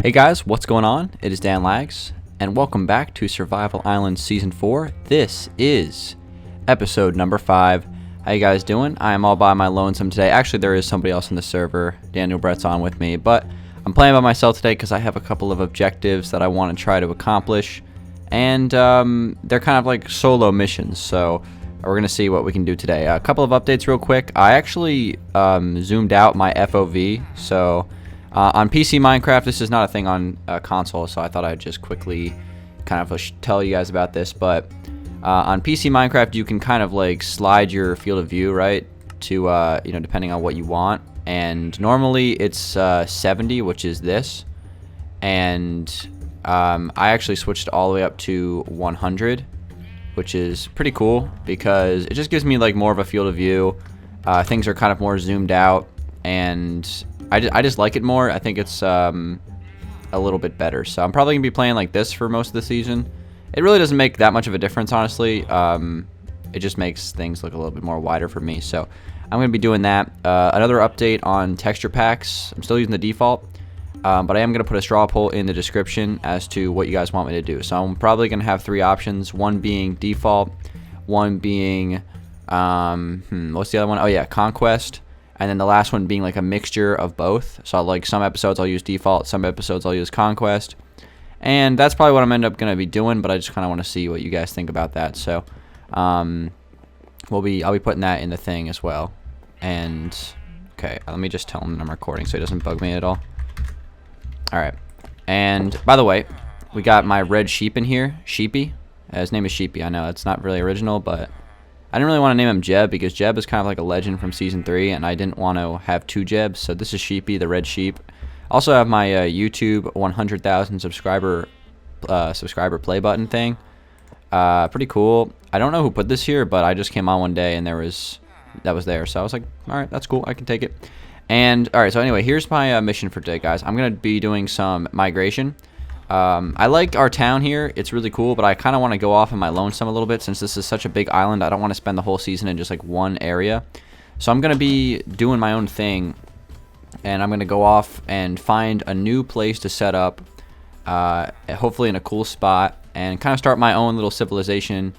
Hey guys, what's going on? It is Dangeles, and welcome back to Survival Island Season 4. This is episode number 5. How you guys doing? I am all by my lonesome today. Actually, there is somebody else on the server. Daniel Brett's on with me, but I'm playing by myself today because I have a couple of objectives that I want to try to accomplish, and they're kind of like solo missions, so we're going to see what we can do today. A couple of updates real quick. I actually zoomed out my FOV, so on PC Minecraft, this is not a thing on console, so I thought I'd just quickly kind of tell you guys about this. But on PC Minecraft, you can kind of like slide your field of view, right, to depending on what you want. And normally it's 70, which is this, and I actually switched all the way up to 100, which is pretty cool because it just gives me like more of a field of view. Things are kind of more zoomed out, and I just like it more. I think it's a little bit better. So I'm probably going to be playing like this for most of the season. It really doesn't make that much of a difference, honestly. It just makes things look a little bit more wider for me. So I'm going to be doing that. Another update on texture packs. I'm still using the default, but I am going to put a straw poll in the description as to what you guys want me to do. So I'm probably going to have 3 options. One being default, one being, what's the other one? Oh yeah, conquest. And then the last one being like a mixture of both. So like some episodes I'll use default, some episodes I'll use conquest. And that's probably what I'm going to be doing, but I just kind of want to see what you guys think about that. So I'll be putting that in the thing as well. And okay, let me just tell him that I'm recording so he doesn't bug me at all. All right. And by the way, we got my red sheep in here, Sheepy. His name is Sheepy. I know it's not really original, but I didn't really want to name him Jeb because Jeb is kind of like a legend from Season 3, and I didn't want to have 2 Jebs, so this is Sheepy, the red sheep. Also have my YouTube 100,000 subscriber play button thing. Pretty cool. I don't know who put this here, but I just came on one day and that was there, so I was like, all right, that's cool, I can take it. And all right, so anyway, here's my mission for today, guys. I'm gonna be doing some migration. I like our town here. It's really cool, but I kind of want to go off in my lonesome a little bit since this is such a big island. I don't want to spend the whole season in just like one area. So I'm going to be doing my own thing, and I'm going to go off and find a new place to set up, hopefully in a cool spot, and kind of start my own little civilization,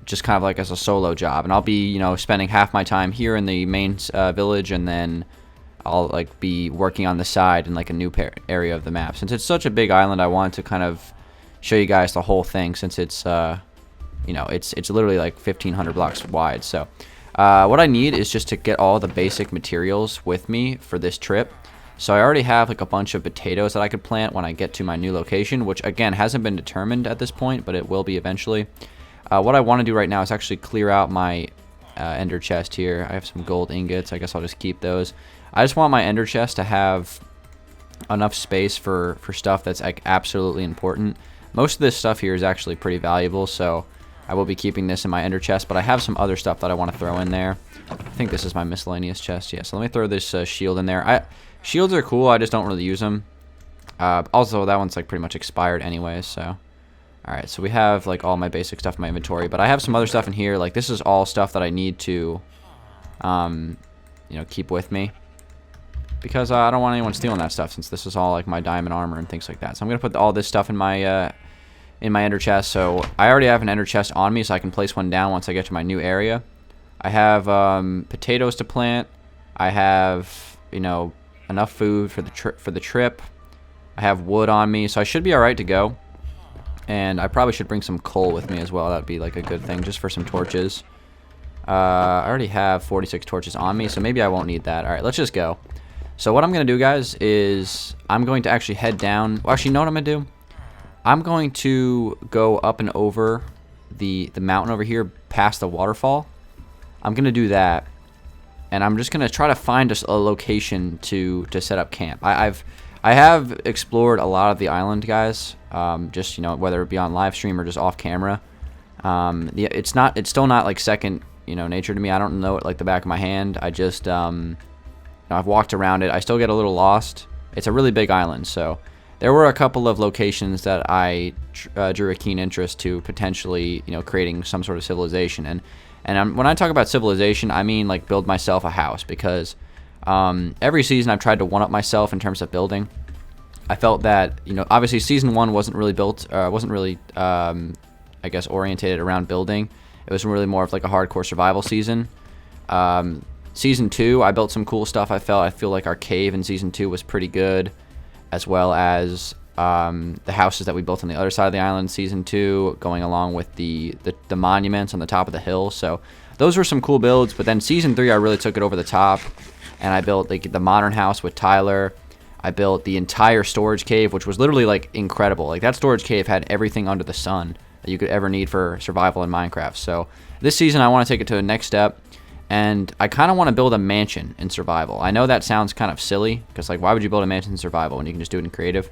just kind of like as a solo job. And I'll be, spending half my time here in the main village, and then I'll like be working on the side in like a new area of the map. Since it's such a big island, I want to kind of show you guys the whole thing, since it's it's literally like 1,500 blocks wide. So what I need is just to get all the basic materials with me for this trip. So I already have like a bunch of potatoes that I could plant when I get to my new location, which again hasn't been determined at this point, but it will be eventually. What I want to do right now is actually clear out my ender chest here. I have some gold ingots. I guess I'll just keep those. I just want my ender chest to have enough space for stuff that's like absolutely important. Most of this stuff here is actually pretty valuable, so I will be keeping this in my ender chest, but I have some other stuff that I want to throw in there. I think this is my miscellaneous chest. Yeah, so let me throw this shield in there. Shields are cool, I just don't really use them. Also, that one's like pretty much expired anyway, so. Alright, so we have like all my basic stuff in my inventory, but I have some other stuff in here. Like this is all stuff that I need to, keep with me, because I don't want anyone stealing that stuff, since this is all like my diamond armor and things like that. So I'm gonna put all this stuff in my ender chest. So I already have an ender chest on me, so I can place one down once I get to my new area. I have potatoes to plant. I have enough food for the trip. I have wood on me, so I should be all right to go. And I probably should bring some coal with me as well. That'd be like a good thing, just for some torches. I already have 46 torches on me, so maybe I won't need that. All right, let's just go. So what I'm going to do, guys, is I'm going to actually head down. Well, actually, you know what I'm going to do? I'm going to go up and over the mountain over here past the waterfall. I'm going to do that. And I'm just going to try to find a location to set up camp. I have explored a lot of the island, guys. Just, whether it be on live stream or just off camera. It's still not like second, nature to me. I don't know it like the back of my hand. I just, I've walked around it. I still get a little lost. It's a really big island, so there were a couple of locations that I drew a keen interest to potentially, creating some sort of civilization. And when I talk about civilization, I mean like build myself a house, because every season I've tried to one-up myself in terms of building. I felt that, obviously season 1 wasn't really built, wasn't really, I guess, orientated around building. It was really more of like a hardcore survival season. Season 2, I built some cool stuff. I feel like our cave in season 2 was pretty good, as well as the houses that we built on the other side of the island in season 2, going along with the monuments on the top of the hill. So those were some cool builds. But then season 3, I really took it over the top, and I built like the modern house with Tyler. I built the entire storage cave, which was literally like incredible. Like that storage cave had everything under the sun that you could ever need for survival in Minecraft. So this season I want to take it to the next step, and I kind of want to build a mansion in survival. I know that sounds kind of silly, because like, why would you build a mansion in survival when you can just do it in creative?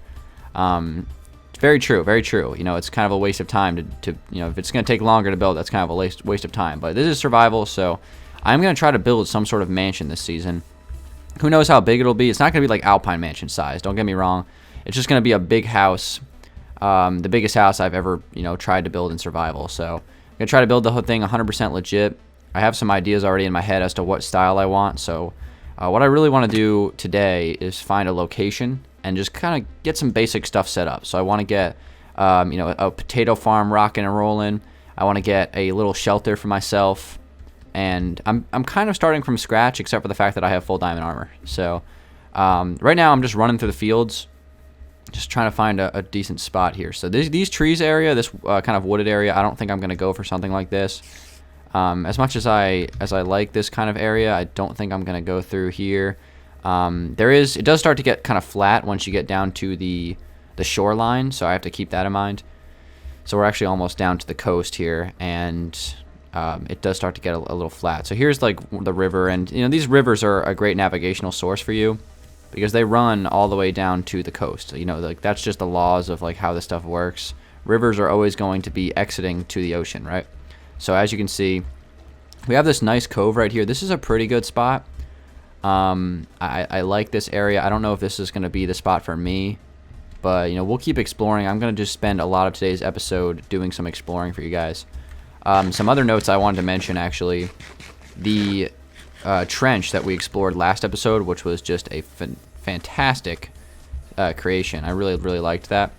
It's very true, very true. It's kind of a waste of time to if it's going to take longer to build, that's kind of a waste of time. But this is survival, so I'm going to try to build some sort of mansion this season. Who knows how big it'll be? It's not going to be like Alpine Mansion size, don't get me wrong. It's just going to be a big house, the biggest house I've ever, tried to build in survival. So I'm going to try to build the whole thing 100% legit. I have some ideas already in my head as to what style I want. So what I really want to do today is find a location and just kind of get some basic stuff set up. So I want to get, a potato farm rocking and rolling. I want to get a little shelter for myself. And I'm kind of starting from scratch, except for the fact that I have full diamond armor. So right now I'm just running through the fields, just trying to find a decent spot here. So these trees area, this kind of wooded area, I don't think I'm going to go for something like this. As much as I like this kind of area, I don't think I'm going to go through here. It does start to get kind of flat once you get down to the shoreline, so I have to keep that in mind. So we're actually almost down to the coast here, and it does start to get a little flat. So here's like the river, and these rivers are a great navigational source for you because they run all the way down to the coast. Like that's just the laws of like how this stuff works. Rivers are always going to be exiting to the ocean, right? So as you can see, we have this nice cove right here. This is a pretty good spot. I like this area. I don't know if this is going to be the spot for me, but we'll keep exploring. I'm going to just spend a lot of today's episode doing some exploring for you guys. Some other notes I wanted to mention, actually, the trench that we explored last episode, which was just a fantastic creation. I really, really liked that.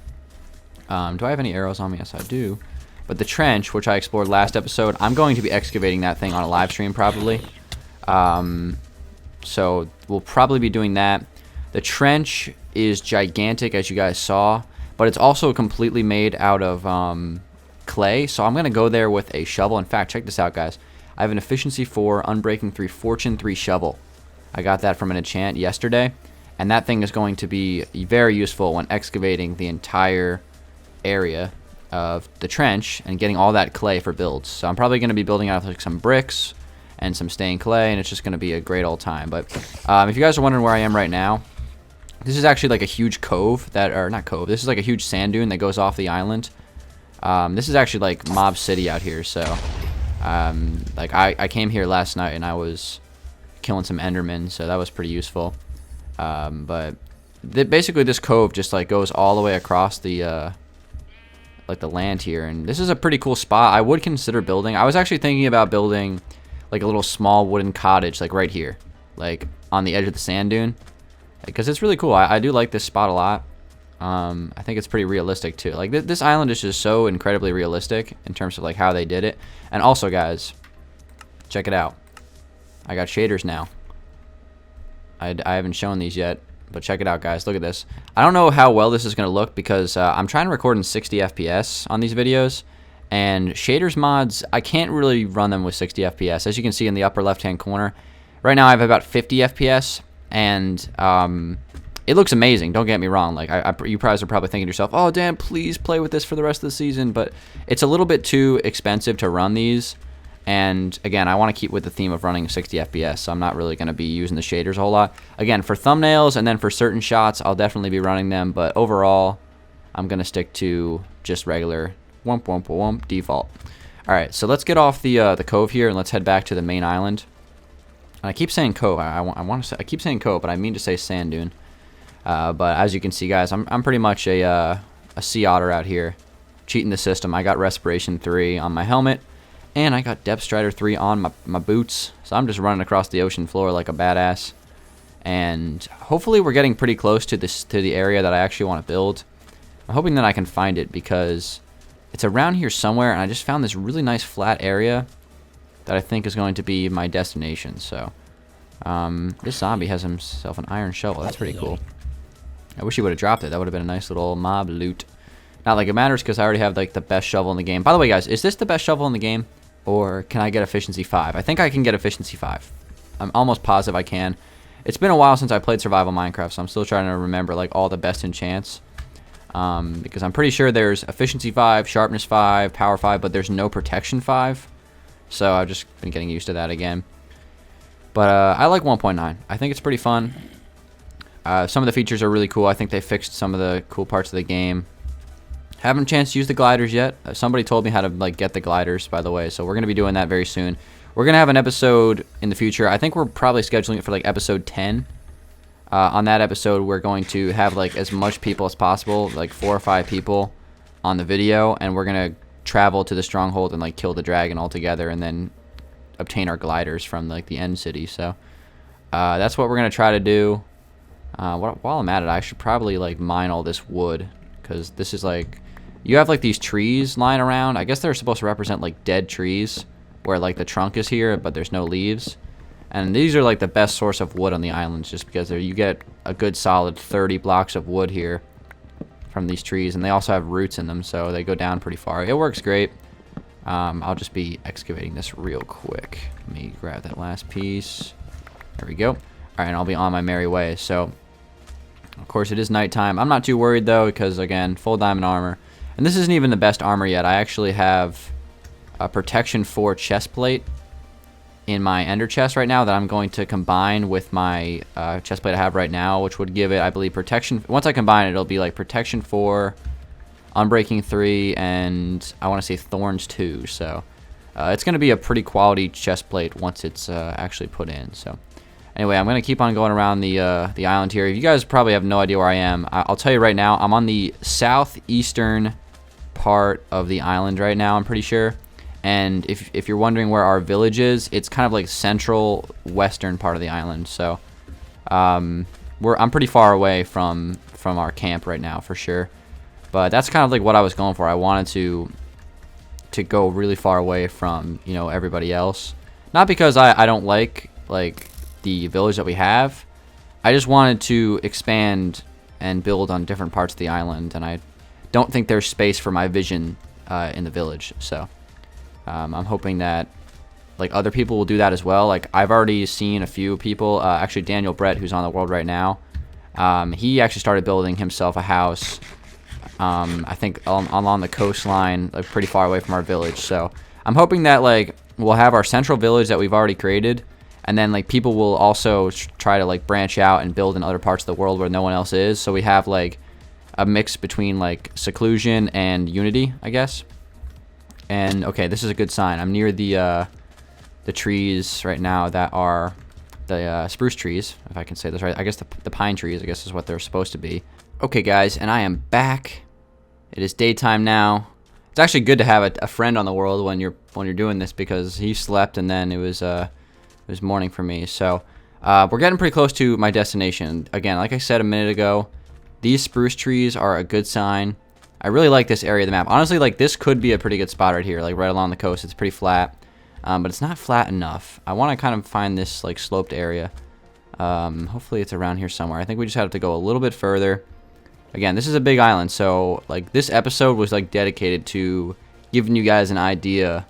Do I have any arrows on me? Yes, I do. But the trench, which I explored last episode, I'm going to be excavating that thing on a live stream probably. So we'll probably be doing that. The trench is gigantic, as you guys saw, but it's also completely made out of clay. So I'm going to go there with a shovel. In fact, check this out, guys. I have an efficiency 4, unbreaking 3, fortune 3 shovel. I got that from an enchant yesterday, and that thing is going to be very useful when excavating the entire area of the trench and getting all that clay for builds. So I'm probably going to be building out like some bricks and some stained clay, and it's just going to be a great old time. But if you guys are wondering where I am right now, this is actually like a huge cove this is like a huge sand dune that goes off the island. This is actually like Mob City out here. So like I came here last night and I was killing some endermen, so that was pretty useful. But basically this cove just like goes all the way across the like the land here, and this is a pretty cool spot. I would consider building. I was actually thinking about building like a little small wooden cottage like right here, like on the edge of the sand dune, because it's really cool. I do like this spot a lot. I think it's pretty realistic too. Like this island is just so incredibly realistic in terms of like how they did it. And also, guys, check it out. I got shaders now. I haven't shown these yet, but check it out, guys. Look at this. I don't know how well this is going to look because I'm trying to record in 60 FPS on these videos, and shaders mods, I can't really run them with 60 FPS. As you can see in the upper left-hand corner, right now I have about 50 FPS, and it looks amazing. Don't get me wrong. Like you guys are probably thinking to yourself, "Oh, Dan, please play with this for the rest of the season." But it's a little bit too expensive to run these. And again, I want to keep with the theme of running 60 FPS, so I'm not really going to be using the shaders a whole lot. Again, for thumbnails and then for certain shots, I'll definitely be running them. But overall, I'm going to stick to just regular default. All right, so let's get off the cove here and let's head back to the main island. And I keep saying cove. I keep saying cove, but I mean to say sand dune. But as you can see, guys, I'm pretty much a sea otter out here, cheating the system. I got respiration 3 on my helmet, and I got depth strider 3 on my boots. So I'm just running across the ocean floor like a badass. And hopefully we're getting pretty close to the area that I actually want to build. I'm hoping that I can find it because it's around here somewhere, and I just found this really nice flat area that I think is going to be my destination. So this zombie has himself an iron shovel. That's pretty cool. I wish he would have dropped it. That would have been a nice little mob loot. Not like it matters because I already have like the best shovel in the game. By the way, guys, is this the best shovel in the game? Or can I get efficiency 5? I think I can get efficiency 5. I'm almost positive I can. It's been a while since I played survival Minecraft, so I'm still trying to remember like all the best enchants. Because I'm pretty sure there's efficiency 5, sharpness 5, power 5, but there's no protection 5. So I've just been getting used to that again. But I like 1.9. I think it's pretty fun. Some of the features are really cool. I think they fixed some of the cool parts of the game. Haven't a chance to use the gliders yet. Somebody told me how to like get the gliders, by the way, so we're going to be doing that very soon. We're going to have an episode in the future. I think we're probably scheduling it for like episode 10. On that episode, we're going to have like as much people as possible, like 4 or 5 people on the video, and we're going to travel to the stronghold and like kill the dragon all together and then obtain our gliders from like the end city. So that's what we're going to try to do. While I'm at it, I should probably like mine all this wood, because this is like, you have like these trees lying around. I guess they're supposed to represent like dead trees where like the trunk is here but there's no leaves, and these are like the best source of wood on the islands, just because you get a good solid 30 blocks of wood here from these trees, and they also have roots in them, so they go down pretty far. It works great. I'll just be excavating this real quick. Let me grab that last piece. There we go. All right, and I'll be on my merry way. So of course it is nighttime. I'm not too worried though, because again, full diamond armor. And this isn't even the best armor yet. I actually have a protection 4 chest plate in my ender chest right now that I'm going to combine with my chest plate I have right now, which would give it, I believe, protection. Once I combine it, it'll be like protection 4, unbreaking 3, and I want to say thorns 2. So it's going to be a pretty quality chest plate once it's actually put in. So anyway, I'm going to keep on going around the island here. You guys probably have no idea where I am. I'll tell you right now, I'm on the southeastern part of the island right now, I'm pretty sure. And if you're wondering where our village is, it's kind of like central western part of the island. So I'm pretty far away from our camp right now for sure. But that's kind of like what I was going for. I wanted to go really far away from, you know, everybody else. Not because I don't like the village that we have. I just wanted to expand and build on different parts of the island, and I don't think there's space for my vision in the village. So I'm hoping that like other people will do that as well. Like I've already seen a few people, actually Daniel Brett, who's on the world right now, he actually started building himself a house, I think along the coastline, like pretty far away from our village. So I'm hoping that like we'll have our central village that we've already created, and then like people will also try to like branch out and build in other parts of the world where no one else is. So we have like a mix between like seclusion and unity, I guess. And okay, this is a good sign. I'm near the trees right now that are the spruce trees, if I can say this right. I guess the pine trees, I guess, is what they're supposed to be. Okay, guys, and I am back. It is daytime now. It's actually good to have a friend on the world when you're doing this, because he slept and then it was morning for me. So we're getting pretty close to my destination. Again, like I said a minute ago, these spruce trees are a good sign. I really like this area of the map. Honestly, like this could be a pretty good spot right here, like right along the coast. It's pretty flat, but it's not flat enough. I want to kind of find this like sloped area. Hopefully it's around here somewhere. I think we just have to go a little bit further. Again, this is a big island, so like this episode was like dedicated to giving you guys an idea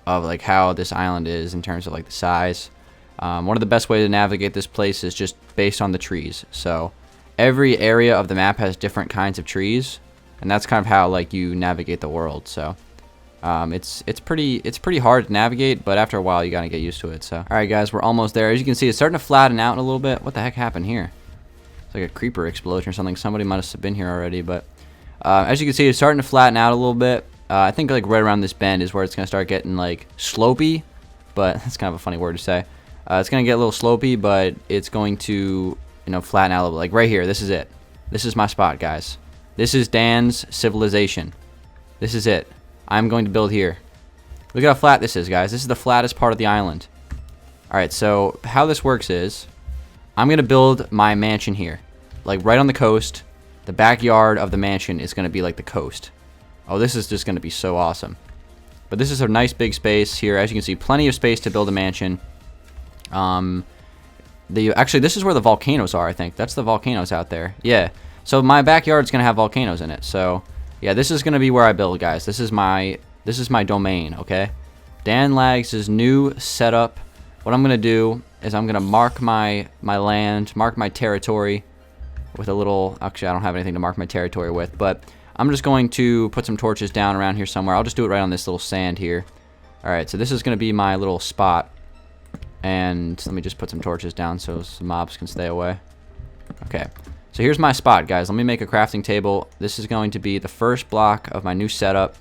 of like how this island is in terms of like the size. One of the best ways to navigate this place is just based on the trees. So every area of the map has different kinds of trees, and that's kind of how like you navigate the world. So it's pretty hard to navigate, but after a while you gotta get used to it. So all right, guys, we're almost there. As you can see, it's starting to flatten out a little bit. What the heck happened here? It's like a creeper explosion or something. Somebody might have been here already, but as you can see, it's starting to flatten out a little bit. I think like right around this bend is where it's gonna start getting like slopey, but that's kind of a funny word to say. It's gonna get a little slopey, but it's going to, you know, flatten out a little bit. Like right here, this is it. This is my spot, guys. This is Dan's civilization. This is it. I'm going to build here. Look at how flat this is, guys. This is the flattest part of the island. Alright, so how this works is I'm going to build my mansion here. Like right on the coast. The backyard of the mansion is going to be like the coast. Oh, this is just going to be so awesome. But this is a nice big space here. As you can see, plenty of space to build a mansion. Actually, this is where the volcanoes are, I think. That's the volcanoes out there. Yeah. So my backyard is going to have volcanoes in it. So, yeah, this is going to be where I build, guys. This is my domain, okay? Danlags' new setup. What I'm going to do is I'm going to mark my land, mark my territory with a little... Actually, I don't have anything to mark my territory with, but I'm just going to put some torches down around here somewhere. I'll just do it right on this little sand here. All right, so this is going to be my little spot. And let me just put some torches down so some mobs can stay away. Okay, so here's my spot, guys. Let me make a crafting table. This is going to be the first block of my new setup.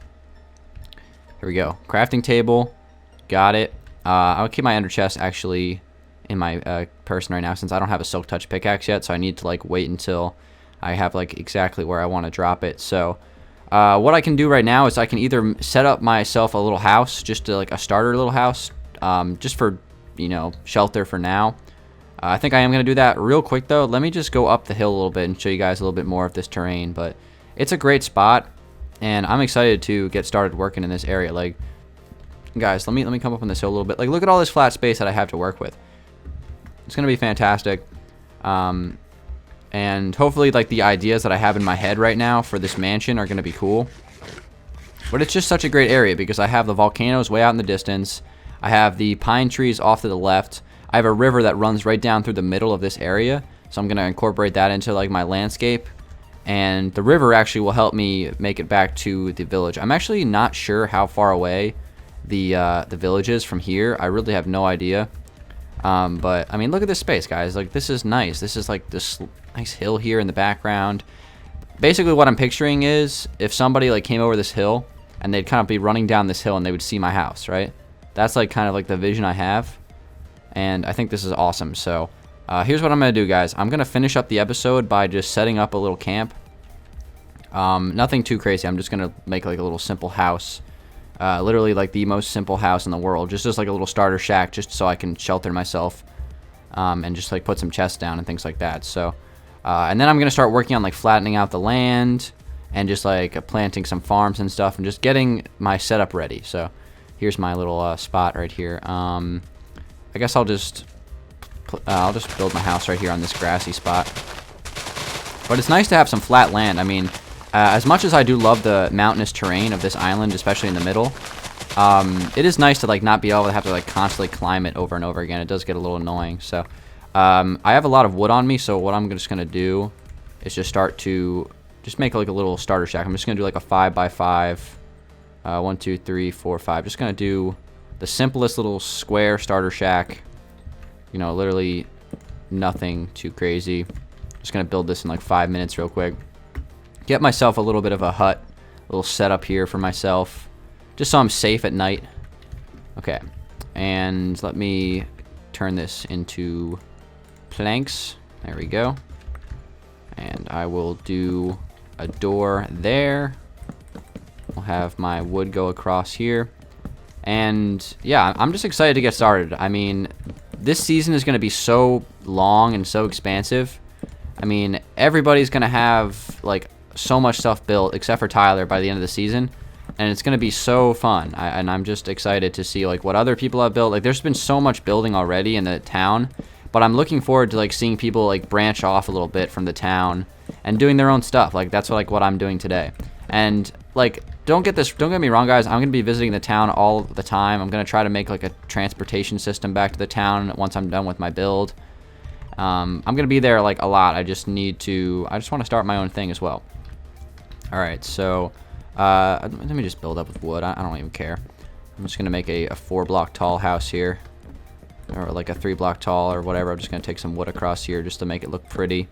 Here we go. Crafting table. Got it. I'll keep my ender chest actually in my person right now since I don't have a silk touch pickaxe yet, so I need to like wait until I have like exactly where I want to drop it. So what I can do right now is I can either set up myself a little house, just to, like a starter little house, just for, you know, shelter for now. I think I am going to do that real quick though. Let me just go up the hill a little bit and show you guys a little bit more of this terrain, but it's a great spot and I'm excited to get started working in this area. Like, guys, let me come up on this hill a little bit. Like, look at all this flat space that I have to work with. It's going to be fantastic. And hopefully like the ideas that I have in my head right now for this mansion are going to be cool. But it's just such a great area because I have the volcanoes way out in the distance. I have the pine trees off to the left. I have a river that runs right down through the middle of this area. So I'm going to incorporate that into like my landscape. And the river actually will help me make it back to the village. I'm actually not sure how far away the village is from here. I really have no idea. But I mean, look at this space, guys. Like, this is nice. This is like this nice hill here in the background. Basically what I'm picturing is if somebody like came over this hill and they'd kind of be running down this hill and they would see my house, right? That's like kind of like the vision I have. And I think this is awesome. So here's what I'm going to do, guys. I'm going to finish up the episode by just setting up a little camp. Nothing too crazy. I'm just going to make like a little simple house. Literally like the most simple house in the world. Just like a little starter shack just so I can shelter myself. And just like put some chests down and things like that. So, and then I'm going to start working on like flattening out the land. And just like planting some farms and stuff. And just getting my setup ready. So here's my little spot right here. I guess I'll just build my house right here on this grassy spot. But it's nice to have some flat land. I mean, as much as I do love the mountainous terrain of this island, especially in the middle, it is nice to like not be able to have to like constantly climb it over and over again. It does get a little annoying. So I have a lot of wood on me, so what I'm just gonna do is just start to make like a little starter shack. I'm just gonna do like a 5x5, 1, 2, 3, 4, 5. Just gonna do the simplest little square starter shack. You know, literally nothing too crazy. Just gonna build this in like 5 minutes real quick. Get myself a little bit of a hut, a little setup here for myself, just so I'm safe at night. Okay, and let me turn this into planks. There we go. And I will do a door there. We'll have my wood go across here. And yeah, I'm just excited to get started. I mean, this season is going to be so long and so expansive. I mean, everybody's going to have like so much stuff built except for Tyler by the end of the season. And it's going to be so fun. And I'm just excited to see like what other people have built. Like, there's been so much building already in the town. But I'm looking forward to like seeing people like branch off a little bit from the town and doing their own stuff. Like, that's what I'm doing today. And like, don't get me wrong, guys. I'm gonna be visiting the town all the time. I'm gonna try to make like a transportation system back to the town once I'm done with my build. I'm gonna be there like a lot. I just want to start my own thing as well. All right, so let me just build up with wood. I don't even care. I'm just gonna make a 4-block tall house here, or like a 3-block tall or whatever. I'm just gonna take some wood across here just to make it look pretty.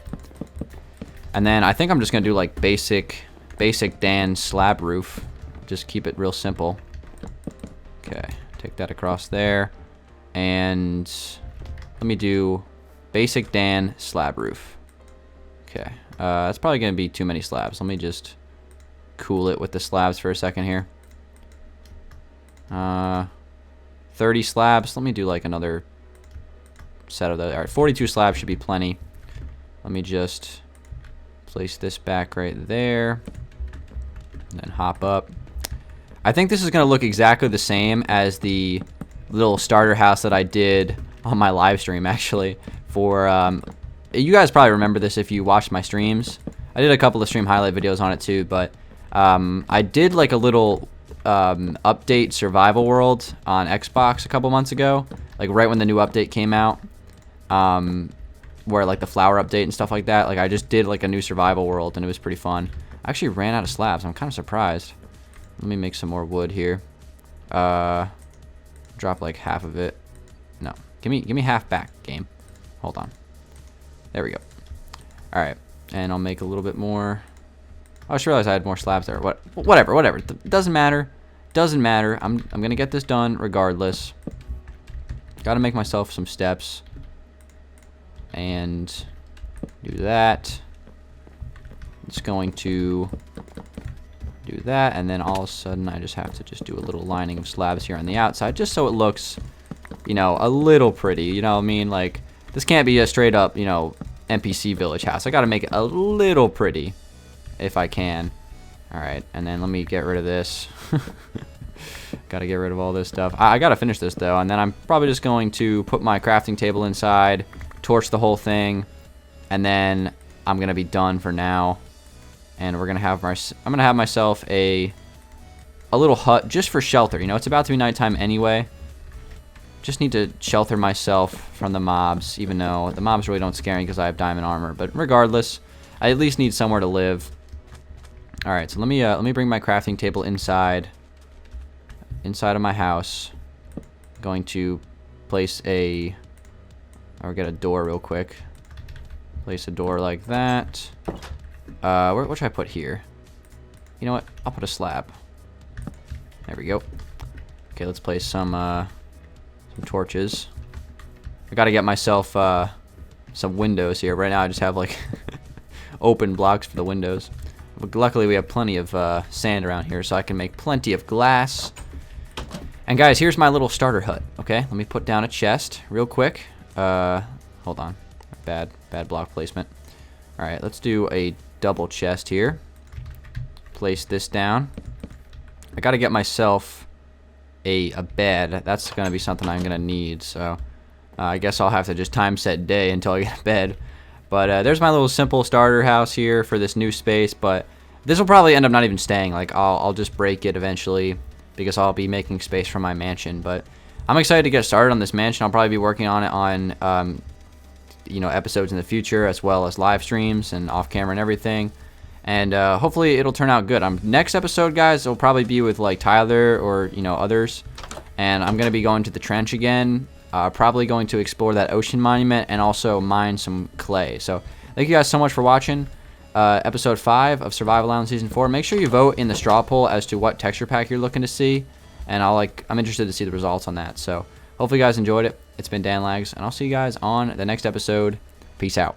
And then I think I'm just gonna do like basic Dan slab roof. Just keep it real simple. Okay, take that across there. And let me do basic Dan slab roof. Okay, that's probably gonna be too many slabs. Let me just cool it with the slabs for a second here. 30 slabs. Let me do like another set of those. All right, 42 slabs should be plenty. Let me just place this back right there. And then hop up. I think this is going to look exactly the same as the little starter house that I did on my live stream, actually. For you guys probably remember this if you watched my streams. I did a couple of stream highlight videos on it too, but I did like a little update survival world on Xbox a couple months ago, like right when the new update came out, where like the flower update and stuff like that. Like I just did like a new survival world and it was pretty fun. I actually ran out of slabs. I'm kind of surprised. Let me make some more wood here. Drop like half of it. No, give me half back, game. Hold on. There we go. All right, and I'll make a little bit more. I just realized I had more slabs there. Whatever. Doesn't matter. Doesn't matter. I'm gonna get this done regardless. Got to make myself some steps. And do that. It's going to do that, and then all of a sudden I just have to just do a little lining of slabs here on the outside, just so it looks, you know, a little pretty. You know what I mean? Like, this can't be a straight up, you know, NPC village house. I got to make it a little pretty if I can. All right, and then let me get rid of this. Got to get rid of all this stuff. I got to finish this though, and then I'm probably just going to put my crafting table inside, torch the whole thing, and then I'm going to be done for now. And we're gonna have I'm gonna have myself a little hut just for shelter. You know, it's about to be nighttime anyway. Just need to shelter myself from the mobs, even though the mobs really don't scare me because I have diamond armor. But regardless, I at least need somewhere to live. All right, so let me bring my crafting table inside of my house. I'm going to place or get a door real quick. Place a door like that. What should I put here? You know what? I'll put a slab. There we go. Okay, let's place some torches. I gotta get myself some windows here. Right now I just have like open blocks for the windows. But luckily we have plenty of sand around here, so I can make plenty of glass. And guys, here's my little starter hut. Okay, let me put down a chest real quick. Hold on. Bad block placement. All right, let's do a double chest here. Place this down. I got to get myself a bed. That's going to be something I'm going to need. So I guess I'll have to just time set day until I get a bed. But there's my little simple starter house here for this new space. But this will probably end up not even staying. Like I'll just break it eventually because I'll be making space for my mansion. But I'm excited to get started on this mansion. I'll probably be working on it on you know, episodes in the future, as well as live streams and off camera and everything, and hopefully it'll turn out good. Next episode, guys, will probably be with like Tyler or, you know, others, and I'm gonna be going to the trench again, probably going to explore that ocean monument and also mine some clay. So thank you guys so much for watching episode 5 of Survival Island Season 4. Make sure you vote in the straw poll as to what texture pack you're looking to see, and I'm interested to see the results on that. So hopefully you guys enjoyed it. It's been Danlags, and I'll see you guys on the next episode. Peace out.